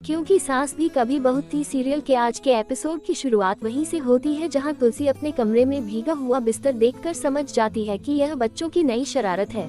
क्योंकि सास भी कभी बहू थी सीरियल के आज के एपिसोड की शुरुआत वहीं से होती है, जहां तुलसी अपने कमरे में भीगा हुआ बिस्तर देखकर समझ जाती है कि यह बच्चों की नई शरारत है।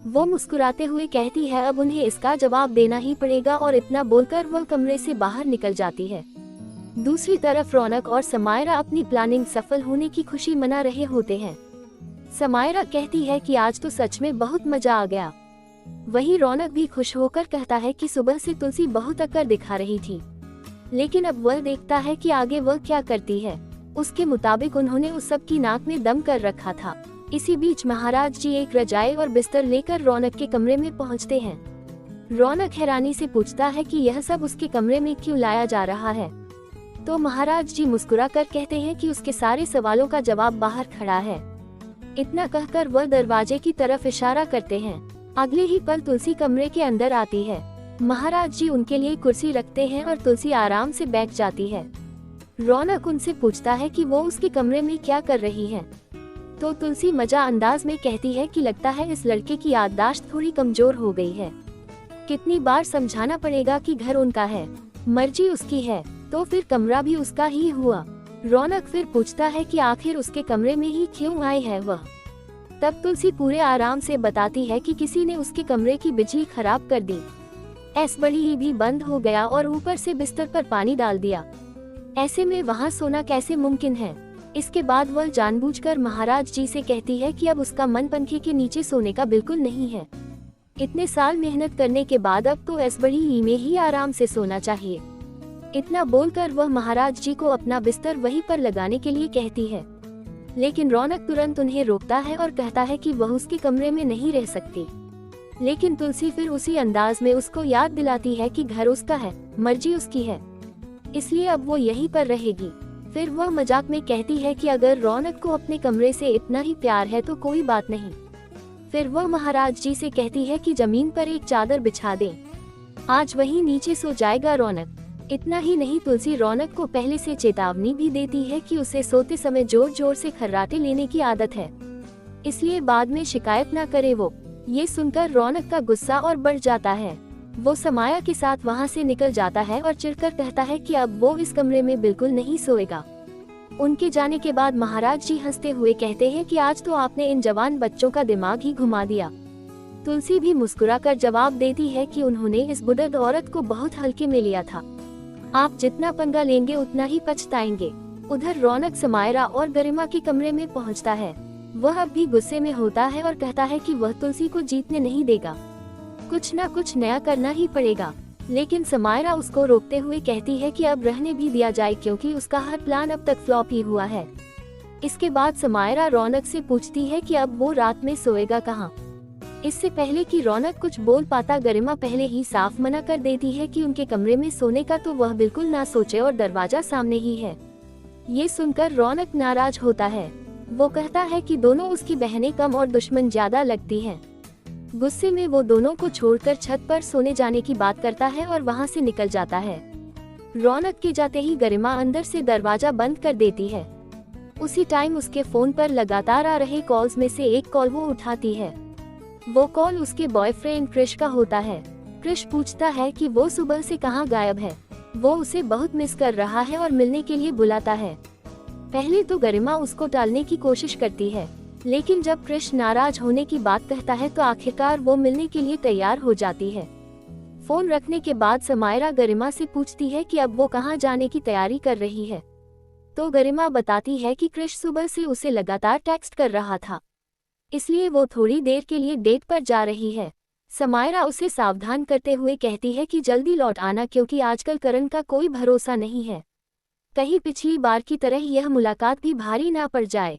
वो मुस्कुराते हुए कहती है अब उन्हें इसका जवाब देना ही पड़ेगा, और इतना बोलकर वह कमरे से बाहर निकल जाती है। दूसरी तरफ रौनक और समायरा अपनी प्लानिंग सफल होने की खुशी मना रहे होते हैं। समायरा कहती है कि आज तो सच में बहुत मजा आ गया। वहीं रौनक भी खुश होकर कहता है कि सुबह से तुलसी बहुत अक्कर दिखा रही थी, लेकिन अब वह देखता है कि आगे वह क्या करती है। उसके मुताबिक उन्होंने उस सब की नाक में दम कर रखा था। इसी बीच महाराज जी एक रजाई और बिस्तर लेकर रौनक के कमरे में पहुंचते हैं। रौनक हैरानी से पूछता है कि यह सब उसके कमरे में क्यों लाया जा रहा है, तो महाराज जी मुस्कुरा कर कहते हैं कि उसके सारे सवालों का जवाब बाहर खड़ा है। इतना कहकर वह दरवाजे की तरफ इशारा करते हैं। अगले ही पल तुलसी कमरे के अंदर आती है। महाराज जी उनके लिए कुर्सी रखते हैं और तुलसी आराम से बैठ जाती है। रौनक उनसे पूछता है कि वो उसके कमरे में क्या कर रही है, तो तुलसी मजा अंदाज में कहती है कि लगता है इस लड़के की याददाश्त थोड़ी कमजोर हो गई है। कितनी बार समझाना पड़ेगा कि घर उनका है, मर्जी उसकी है, तो फिर कमरा भी उसका ही हुआ। रौनक फिर पूछता है कि आखिर उसके कमरे में ही क्यों आई है वह। तब तुलसी पूरे आराम से बताती है कि किसी ने उसके कमरे की बिजली खराब कर दी, एसबड़ी भी बंद हो गया और ऊपर से बिस्तर पर पानी डाल दिया। ऐसे में वहाँ सोना कैसे मुमकिन है। इसके बाद वह जानबूझकर महाराज जी से कहती है कि अब उसका मन पंखे के नीचे सोने का बिल्कुल नहीं है। इतने साल मेहनत करने के बाद अब तो एसबड़ी में ही आराम से सोना चाहिए। इतना बोलकर वह महाराज जी को अपना बिस्तर वहीं पर लगाने के लिए कहती है, लेकिन रौनक तुरंत उन्हें रोकता है और कहता है कि वह उसके कमरे में नहीं रह सकती। लेकिन तुलसी फिर उसी अंदाज में उसको याद दिलाती है कि घर उसका है, मर्जी उसकी है, इसलिए अब वो यहीं पर रहेगी। फिर वह मजाक में कहती है कि अगर रौनक को अपने कमरे से इतना ही प्यार है तो कोई बात नहीं। फिर वह महाराज जी से कहती है कि जमीन पर एक चादर बिछा दें, आज वहीं नीचे सो जाएगा रौनक। इतना ही नहीं, तुलसी रौनक को पहले से चेतावनी भी देती है कि उसे सोते समय जोर जोर से खर्राटे लेने की आदत है, इसलिए बाद में शिकायत ना करे वो। ये सुनकर रौनक का गुस्सा और बढ़ जाता है। वो समाया के साथ वहाँ से निकल जाता है और चिढ़कर कहता है कि अब वो इस कमरे में बिल्कुल नहीं सोएगा। उनके जाने के बाद महाराज जी हंसते हुए कहते हैं कि आज तो आपने इन जवान बच्चों का दिमाग ही घुमा दिया। तुलसी भी मुस्कुराकर जवाब देती है कि उन्होंने इस बुढ़िया औरत को बहुत हल्के में लिया था, आप जितना पंगा लेंगे उतना ही पछताएंगे। उधर रौनक समायरा और गरिमा के कमरे में पहुंचता है। वह अब भी गुस्से में होता है और कहता है कि वह तुलसी को जीतने नहीं देगा, कुछ न कुछ नया करना ही पड़ेगा। लेकिन समायरा उसको रोकते हुए कहती है कि अब रहने भी दिया जाए, क्योंकि उसका हर प्लान अब तक फ्लॉप ही हुआ है। इसके बाद समायरा रौनक से पूछती है कि अब वो रात में सोएगा कहाँ। इससे पहले कि रौनक कुछ बोल पाता, गरिमा पहले ही साफ मना कर देती है कि उनके कमरे में सोने का तो वह बिल्कुल ना सोचे और दरवाजा सामने ही है। ये सुनकर रौनक नाराज होता है। वो कहता है कि दोनों उसकी बहनें कम और दुश्मन ज्यादा लगती हैं। गुस्से में वो दोनों को छोड़कर छत पर सोने जाने की बात करता है और वहाँ से निकल जाता है। रौनक के जाते ही गरिमा अंदर से दरवाजा बंद कर देती है। उसी टाइम उसके फोन पर लगातार आ रहे कॉल्स में से एक कॉल वो उठाती है। वो कॉल उसके बॉयफ्रेंड क्रिश का होता है। क्रिश पूछता है कि वो सुबह से कहाँ गायब है, वो उसे बहुत मिस कर रहा है और मिलने के लिए बुलाता है। पहले तो गरिमा उसको टालने की कोशिश करती है, लेकिन जब क्रिश नाराज होने की बात कहता है तो आखिरकार वो मिलने के लिए तैयार हो जाती है। फोन रखने के बाद समायरा गरिमा से पूछती है कि अब वो कहाँ जाने की तैयारी कर रही है, तो गरिमा बताती है कि क्रिश सुबह से उसे लगातार टेक्स्ट कर रहा था, इसलिए वो थोड़ी देर के लिए डेट पर जा रही है। समायरा उसे सावधान करते हुए कहती है कि जल्दी लौट आना, क्योंकि आजकल करण का कोई भरोसा नहीं है, कहीं पिछली बार की तरह यह मुलाकात भी भारी ना पड़ जाए।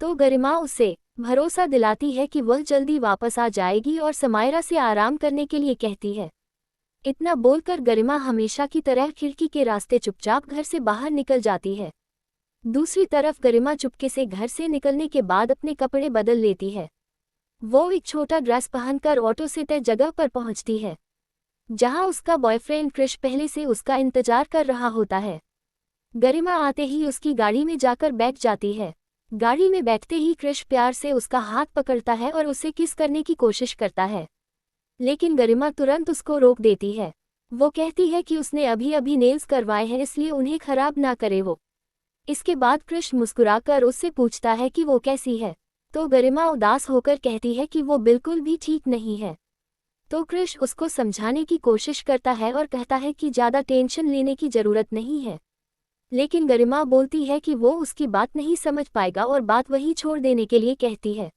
तो गरिमा उसे भरोसा दिलाती है कि वह जल्दी वापस आ जाएगी और समायरा से आराम करने के लिए कहती है। इतना बोलकर गरिमा हमेशा की तरह खिड़की के रास्ते चुपचाप घर से बाहर निकल जाती है। दूसरी तरफ गरिमा चुपके से घर से निकलने के बाद अपने कपड़े बदल लेती है। वो एक छोटा ड्रेस पहनकर ऑटो से तय जगह पर पहुंचती है, जहां उसका बॉयफ्रेंड क्रिश पहले से उसका इंतजार कर रहा होता है। गरिमा आते ही उसकी गाड़ी में जाकर बैठ जाती है। गाड़ी में बैठते ही क्रिश प्यार से उसका हाथ पकड़ता है और उसे किस करने की कोशिश करता है, लेकिन गरिमा तुरंत उसको रोक देती है। वो कहती है कि उसने अभी अभी नेल्स करवाए हैं इसलिए उन्हें खराब ना करे वो। इसके बाद क्रिश मुस्कुराकर उससे पूछता है कि वो कैसी है, तो गरिमा उदास होकर कहती है कि वो बिल्कुल भी ठीक नहीं है। तो क्रिश उसको समझाने की कोशिश करता है और कहता है कि ज़्यादा टेंशन लेने की ज़रूरत नहीं है, लेकिन गरिमा बोलती है कि वो उसकी बात नहीं समझ पाएगा और बात वहीं छोड़ देने के लिए कहती है।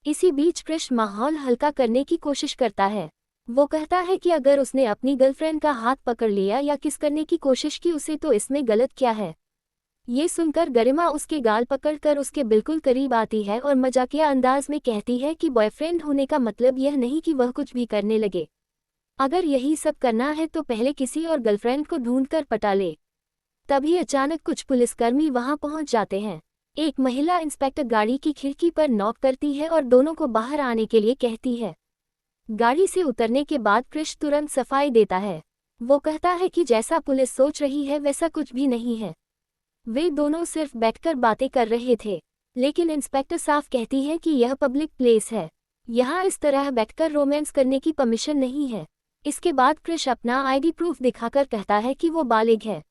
इसी बीच क्रिश माहौल हल्का करने की कोशिश करता है। वो कहता है कि अगर उसने अपनी गर्लफ्रेंड का हाथ पकड़ लिया या किस करने की कोशिश की उसे तो इसमें गलत क्या है। ये सुनकर गरिमा उसके गाल पकड़कर उसके बिल्कुल करीब आती है और मजाकिया अंदाज में कहती है कि बॉयफ्रेंड होने का मतलब यह नहीं कि वह कुछ भी करने लगे। अगर यही सब करना है तो पहले किसी और गर्लफ्रेंड को ढूंढकर पटा ले। तभी अचानक कुछ पुलिसकर्मी वहां पहुंच जाते हैं। एक महिला इंस्पेक्टर गाड़ी की खिड़की पर नॉक करती है और दोनों को बाहर आने के लिए कहती है। गाड़ी से उतरने के बाद क्रिश तुरंत सफाई देता है। वो कहता है कि जैसा पुलिस सोच रही है वैसा कुछ भी नहीं है, वे दोनों सिर्फ बैठकर बातें कर रहे थे। लेकिन इंस्पेक्टर साफ कहती है कि यह पब्लिक प्लेस है, यहाँ इस तरह बैठकर रोमांस करने की परमिशन नहीं है। इसके बाद क्रिश अपना आईडी प्रूफ दिखाकर कहता है कि वो बालिग है।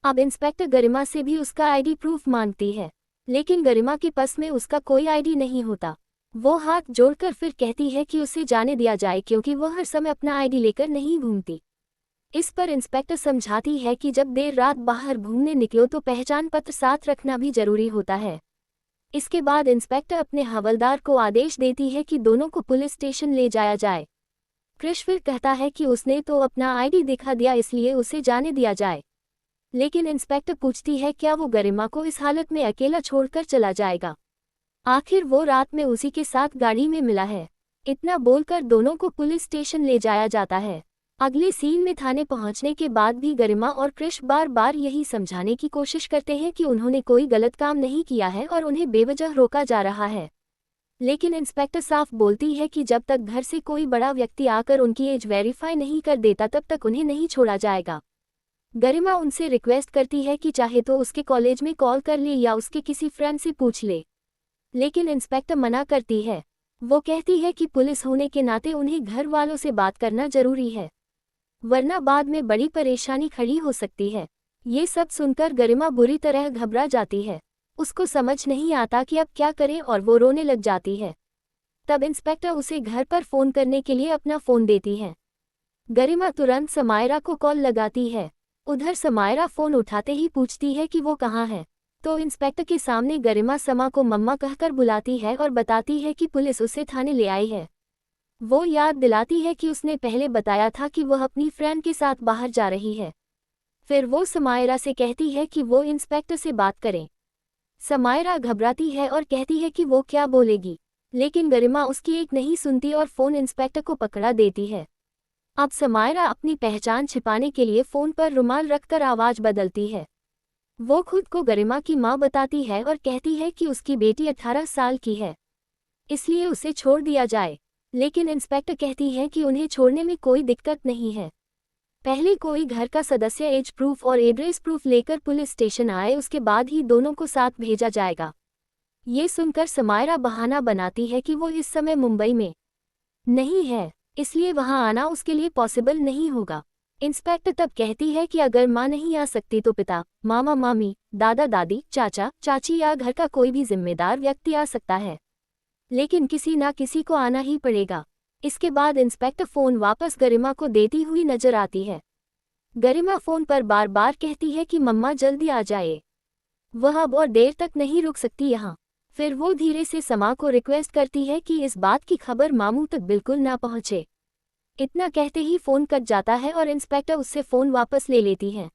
अब इंस्पेक्टर गरिमा से भी उसका आईडी प्रूफ मांगती है, लेकिन गरिमा के पास में उसका कोई आईडी नहीं होता। वो हाथ जोड़कर फिर कहती है कि उसे जाने दिया जाए क्योंकि वह हर समय अपना आईडी लेकर नहीं घूमती। इस पर इंस्पेक्टर समझाती है कि जब देर रात बाहर घूमने निकलो तो पहचान पत्र साथ रखना भी जरूरी होता है। इसके बाद इंस्पेक्टर अपने हवलदार को आदेश देती है कि दोनों को पुलिस स्टेशन ले जाया जाए। क्रिश फिर कहता है कि उसने तो अपना आईडी दिखा दिया इसलिए उसे जाने दिया जाए, लेकिन इंस्पेक्टर पूछती है क्या वो गरिमा को इस हालत में अकेला छोड़कर चला जाएगा। आखिर वो रात में उसी के साथ गाड़ी में मिला है। इतना बोलकर दोनों को पुलिस स्टेशन ले जाया जाता है। अगले सीन में थाने पहुंचने के बाद भी गरिमा और क्रिश बार बार यही समझाने की कोशिश करते हैं कि उन्होंने कोई गलत काम नहीं किया है और उन्हें बेवजह रोका जा रहा है। लेकिन इंस्पेक्टर साफ बोलती है कि जब तक घर से कोई बड़ा व्यक्ति आकर उनकी एज वेरीफाई नहीं कर देता तब तक उन्हें नहीं छोड़ा जाएगा। गरिमा उनसे रिक्वेस्ट करती है कि चाहे तो उसके कॉलेज में कॉल कर ले या उसके किसी फ्रेंड से पूछ ले, लेकिन इंस्पेक्टर मना करती है। वो कहती है कि पुलिस होने के नाते उन्हें घर वालों से बात करना जरूरी है, वरना बाद में बड़ी परेशानी खड़ी हो सकती है। ये सब सुनकर गरिमा बुरी तरह घबरा जाती है। उसको समझ नहीं आता कि अब क्या करे और वो रोने लग जाती है। तब इंस्पेक्टर उसे घर पर फ़ोन करने के लिए अपना फ़ोन देती है। गरिमा तुरंत समायरा को कॉल लगाती है। उधर समायरा फ़ोन उठाते ही पूछती है कि वो कहाँ है, तो इंस्पेक्टर के सामने गरिमा समा को मम्मा कहकर बुलाती है और बताती है कि पुलिस उसे थाने ले आई है। वो याद दिलाती है कि उसने पहले बताया था कि वह अपनी फ्रेंड के साथ बाहर जा रही है। फिर वो समायरा से कहती है कि वो इंस्पेक्टर से बात करें। समायरा घबराती है और कहती है कि वो क्या बोलेगी, लेकिन गरिमा उसकी एक नहीं सुनती और फ़ोन इंस्पेक्टर को पकड़ा देती है। अब समायरा अपनी पहचान छिपाने के लिए फ़ोन पर रुमाल रखकर आवाज़ बदलती है। वो खुद को गरिमा की माँ बताती है और कहती है कि उसकी बेटी 18 साल की है, इसलिए उसे छोड़ दिया जाए। लेकिन इंस्पेक्टर कहती है कि उन्हें छोड़ने में कोई दिक्कत नहीं है, पहले कोई घर का सदस्य एज प्रूफ और एड्रेस प्रूफ लेकर पुलिस स्टेशन आए, उसके बाद ही दोनों को साथ भेजा जाएगा। ये सुनकर समायरा बहाना बनाती है कि वो इस समय मुंबई में नहीं है, इसलिए वहां आना उसके लिए पॉसिबल नहीं होगा। इंस्पेक्टर तब कहती है कि अगर माँ नहीं आ सकती तो पिता, मामा मामी, दादा दादी, चाचा चाची या घर का कोई भी जिम्मेदार व्यक्ति आ सकता है, लेकिन किसी ना किसी को आना ही पड़ेगा। इसके बाद इंस्पेक्टर फ़ोन वापस गरिमा को देती हुई नजर आती है। गरिमा फ़ोन पर बार बार कहती है कि मम्मा जल्दी आ जाए, वह अब और देर तक नहीं रुक सकती यहाँ। फिर वो धीरे से समा को रिक्वेस्ट करती है कि इस बात की खबर मामू तक बिल्कुल ना पहुँचे। इतना कहते ही फ़ोन कट जाता है और इंस्पेक्टर उससे फ़ोन वापस ले लेती है।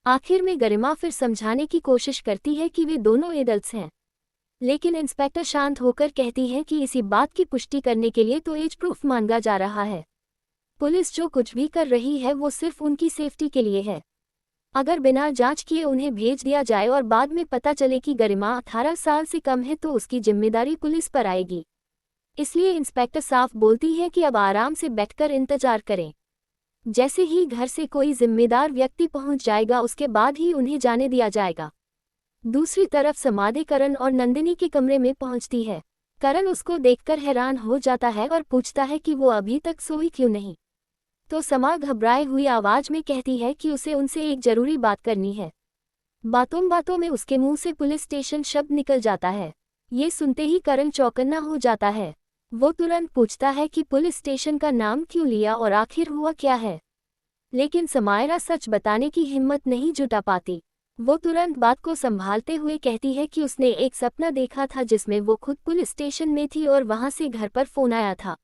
आखिर में गरिमा फिर समझाने की कोशिश करती है कि वे दोनों एडल्ट्स हैं, लेकिन इंस्पेक्टर शांत होकर कहती है कि इसी बात की पुष्टि करने के लिए तो एज प्रूफ मांगा जा रहा है। पुलिस जो कुछ भी कर रही है वो सिर्फ उनकी सेफ्टी के लिए है। अगर बिना जांच किए उन्हें भेज दिया जाए और बाद में पता चले कि गरिमा 18 साल से कम है तो उसकी जिम्मेदारी पुलिस पर आएगी। इसलिए इंस्पेक्टर साफ बोलती है कि अब आराम से बैठकर इंतजार करें। जैसे ही घर से कोई जिम्मेदार व्यक्ति पहुंच जाएगा उसके बाद ही उन्हें जाने दिया जाएगा। दूसरी तरफ समाधि करण और नंदिनी के कमरे में पहुंचती है। करण उसको देखकर हैरान हो जाता है और पूछता है कि वो अभी तक सोई क्यों नहीं। तो समा घबराए हुई आवाज में कहती है कि उसे उनसे एक जरूरी बात करनी है। बातों बातों में उसके मुंह से पुलिस स्टेशन शब्द निकल जाता है। ये सुनते ही करण चौकन्ना हो जाता है। वो तुरंत पूछता है कि पुलिस स्टेशन का नाम क्यों लिया और आखिर हुआ क्या है। लेकिन समायरा सच बताने की हिम्मत नहीं जुटा पाती। वो तुरंत बात को संभालते हुए कहती है कि उसने एक सपना देखा था जिसमें वो खुद पुलिस स्टेशन में थी और वहां से घर पर फोन आया था।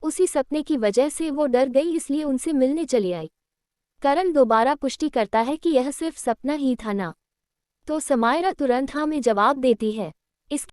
उसी सपने की वजह से वो डर गई, इसलिए उनसे मिलने चली आई। करण दोबारा पुष्टि करता है कि यह सिर्फ सपना ही था ना। तो समायरा तुरंत हाँ में जवाब देती है।